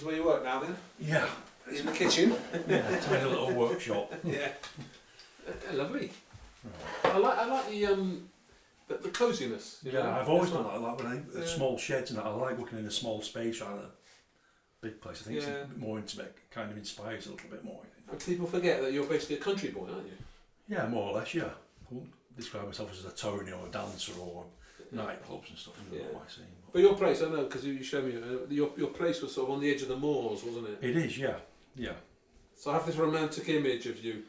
is where you work now then? Yeah. In the kitchen? Yeah, tiny little workshop. Yeah. Lovely. Right. I like the coziness. Yeah, I've always done like that. When I small sheds and that, I like working in a small space rather than a big place. I think it's a bit more intimate, kind of inspires a little bit more. I think. And people forget that you're basically a country boy, aren't you? Yeah, more or less. Yeah, I won't describe myself as a Tony or a dancer or nightclubs and stuff. You know what I see. But your place, I know, because you showed me, your place was sort of on the edge of the moors, wasn't it? It is, yeah, yeah. So I have this romantic image of you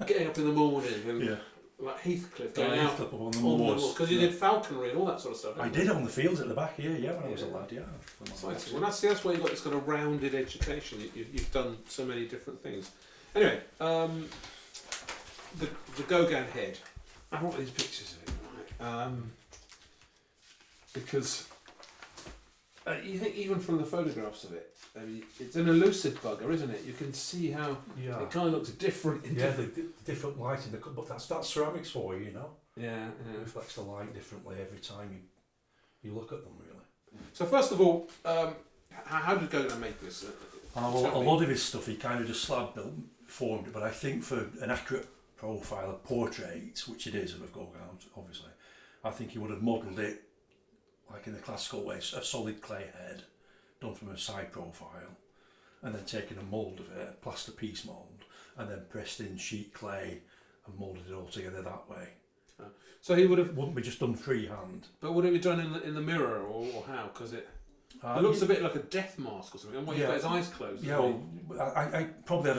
getting up in the morning and like Heathcliff going out on the moors. Because you did falconry and all that sort of stuff. I did on the fields at the back here, when I was a lad, Well, that's where you got this kind of rounded education. You've done so many different things. Anyway, the Gogan Head. I want these pictures of it, right? Because you think even from the photographs of it, I mean, it's an elusive bugger, isn't it? You can see how it kind of looks different. The different lighting, but that's ceramics for you, you know. Yeah. It reflects the light differently every time you look at them, really. So first of all, how did Gogan make this? A lot of his stuff he kind of just slab built, formed it, but I think for an accurate profile, a portrait, which it is of Gauguin, obviously, I think he would have modelled it like in the classical way, a solid clay head done from a side profile, and then taken a mould of it, a plaster piece mould, and then pressed in sheet clay and moulded it all together that way. So he wouldn't be just done freehand. But would it be done in the mirror or how? Because it looks a bit like a death mask or something. And you've got his eyes closed. Yeah, well, I probably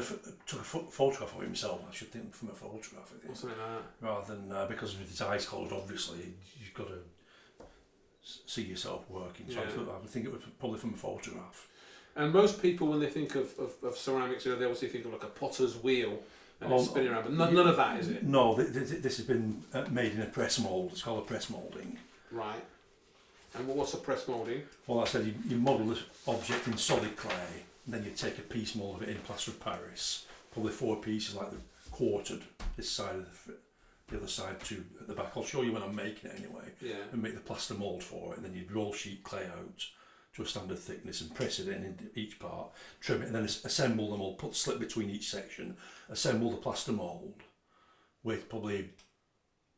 took a photograph of himself. I should think from a photograph of it, something like that. Rather than because with his eyes closed, obviously you've got to see yourself working. So I would think it was probably from a photograph. And most people, when they think of ceramics, they obviously think of like a potter's wheel and it's spinning around. But none of that, is it? No, this has been made in a press mould. It's called a press moulding. Right. And what's a press moulding? Well, I said you model this object in solid clay, and then you take a piece mould of it in plaster of Paris, probably 4 pieces like the quartered this side of the other side too at the back. I'll show you when I'm making it anyway. Yeah. And make the plaster mould for it, and then you'd roll sheet clay out to a standard thickness and press it in each part, trim it, and then assemble them all. Put slip between each section, assemble the plaster mould, wait probably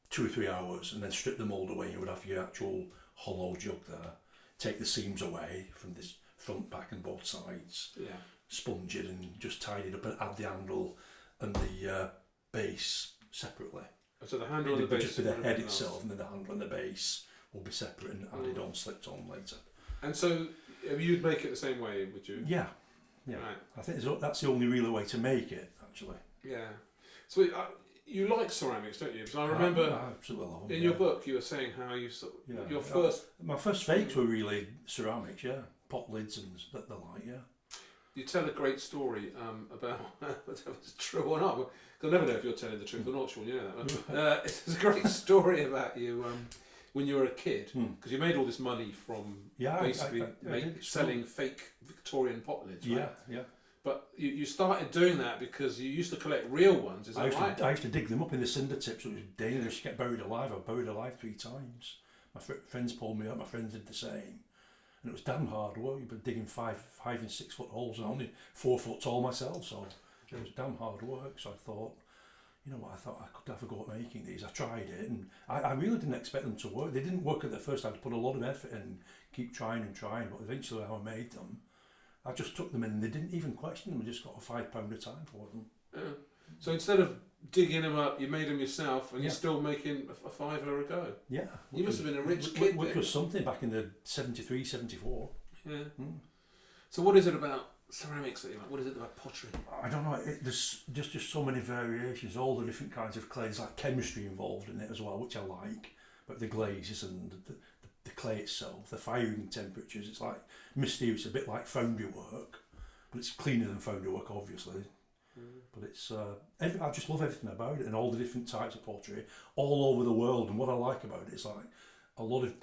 2 or 3 hours, and then strip the mould away. You would have your actual hollow jug there. Take the seams away from this front, back, and both sides. Yeah. Sponge it and just tidy it up and add the handle and the base separately. So the handle and the base. Just be the head itself, and then the handle and the base will be separate and added on, slipped on later. And so you'd make it the same way, would you? Yeah. Right. I think that's the only real way to make it, actually. Yeah. So you like ceramics, don't you? Because I remember I absolutely love them, in your book you were saying how you your first. My first fakes were really ceramics, pot lids and the like, You tell a great story about whether it's true or not. Because I never know if you're telling the truth or not, Shaun. You know that. It's a great story about you when you were a kid, because you made all this money from basically selling fake Victorian pot lids. Right? Yeah. But you started doing that because you used to collect real ones. Is that right? I used to dig them up in the cinder tips. It was dangerous to get buried alive. I was buried alive 3 times. My friends pulled me up. My friends did the same. And it was damn hard work. You've been digging 5 and 6 foot holes, and only 4 foot tall myself, so it was damn hard work. So I thought, you know what, I thought I could have a go at making these. I tried it, and I really didn't expect them to work. They didn't work at the first. I had to put a lot of effort in, keep trying, but eventually how I made them, I just took them in, and they didn't even question them. I just got a £5 a time for them. Yeah. So instead of digging them up, you made them yourself, and you're still making a £5 a go. Yeah. You must have been a rich kid. Which was something back in the 73, 74. Yeah. So what is it about ceramics that you like? What is it about pottery? I don't know. There's just so many variations, all the different kinds of clay. There's like chemistry involved in it as well, which I like. But the glazes and the clay itself, the firing temperatures, it's like mysterious, a bit like foundry work, but it's cleaner than foundry work, obviously. But it's I just love everything about it, and all the different types of pottery all over the world. And what I like about it is like a lot of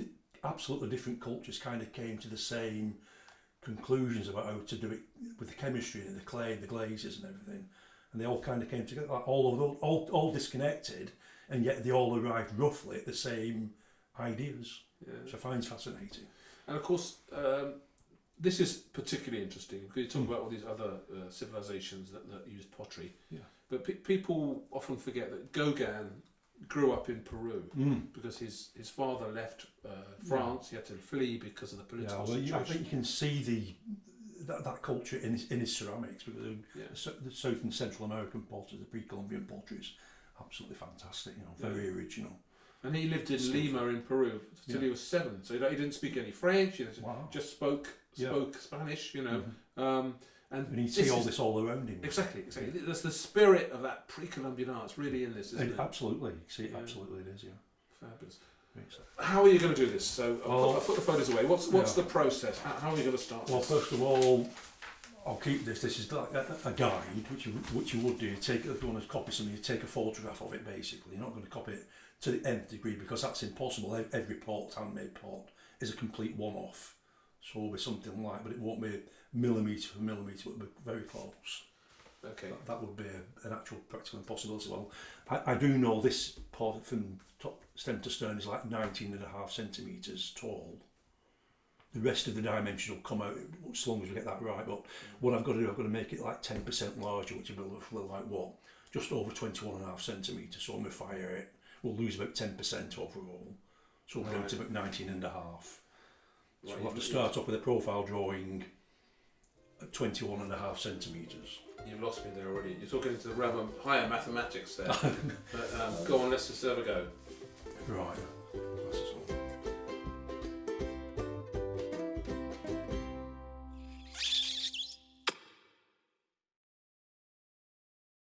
absolutely different cultures kind of came to the same conclusions about how to do it with the chemistry and the clay and the glazes and everything, and they all kind of came together, like all disconnected, and yet they all arrived roughly at the same ideas, which I find fascinating. And of course, this is particularly interesting because you talk about all these other civilizations that use pottery. Yeah. But people often forget that Gauguin grew up in Peru because his father left France. He had to flee because of the political situation. I think you can see that culture in his ceramics, because the South and Central American pottery, the pre-Columbian pottery, is absolutely fantastic. Very original. And he lived in Lima in Peru till he was 7, so he didn't speak any French. He just spoke Spanish. And you see all this all around him. Exactly. There's the spirit of that pre-Columbian art. It's really in this, isn't it? Absolutely. You see it, absolutely it is, yeah. Fabulous. How are you going to do this? So I'll put the photos away. What's the process? How are you going to start? Well, first of all, I'll keep this. This is like a guide, which you would do. If you want to copy something, you take a photograph of it. Basically, you're not going to copy it to the nth degree because that's impossible. Every pot, handmade pot, is a complete one-off. So it'll be something like, but it won't be millimetre for millimetre. It'll be very close. Okay. That would be an actual practical impossibility. Well, I do know this pot from top stem to stern is like 19.5 centimetres tall. The rest of the dimensions will come out as long as we get that right. But what I've got to do, I've got to make it like 10% larger, which will be roughly like what? Just over 21.5 centimetres. So when we fire it, we'll lose about 10% overall. So we'll go to about 19.5. So we'll have to start off with a profile drawing at 21.5 centimetres. You've lost me there already. You're talking into the realm of higher mathematics there. But go on, let's just have a go. Right.